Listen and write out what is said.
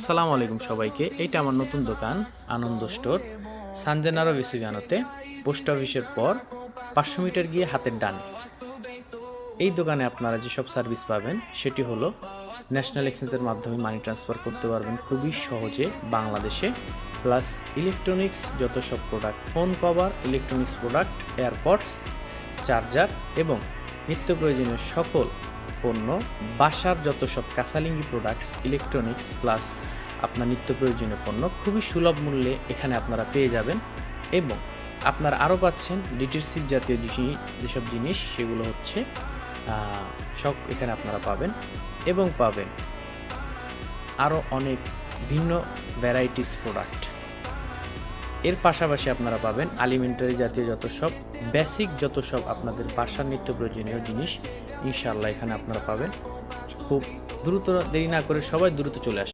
আসসালামু আলাইকুম সবাইকে। এইটা আমার নতুন দোকান আনন্দ স্টোর, সানজেনারো ভেসিভিয়ানোতে, পোস্ট অফিসের পর 500 মিটার গিয়ে হাতের ডানে। এই দোকানে আপনারা যেসব সার্ভিস পাবেন সেটি হলো ন্যাশনাল এক্সচেঞ্জের মাধ্যমে মানি ট্রান্সফার করতে পারবেন খুবই সহজে বাংলাদেশে, প্লাস ইলেকট্রনিক্স যত সব product, phone cover, electronics product, AirPods, charger এবং নিত্য প্রয়োজনীয় সকল পণ্য, বাসার যত সব কাঁচালিঙ্গি প্রোডাক্টস, ইলেকট্রনিক্স প্লাস আপনার নিত্য প্রয়োজনীয় পণ্য খুবই সুলভ মূল্যে এখানে আপনারা পেয়ে যাবেন। এবং আপনারা আরও পাচ্ছেন ডিটারজেন্ট জাতীয় যেসব জিনিস সেগুলো হচ্ছে সব এখানে আপনারা পাবেন। এবং পাবেন আরও অনেক ভিন্ন ভ্যারাইটিস প্রোডাক্ট। এর পাশাপাশি আপনারা পাবেন আলিমেন্টারি জাতীয় যত সব বেসিক যত সব আপনাদের বাসার নিত্য প্রয়োজনীয় জিনিস ইনশাআল্লাহ এখানে আপনারা পাবেন। খুব দ্রুত, দেরি না করে সবাই দ্রুত চলে আসে।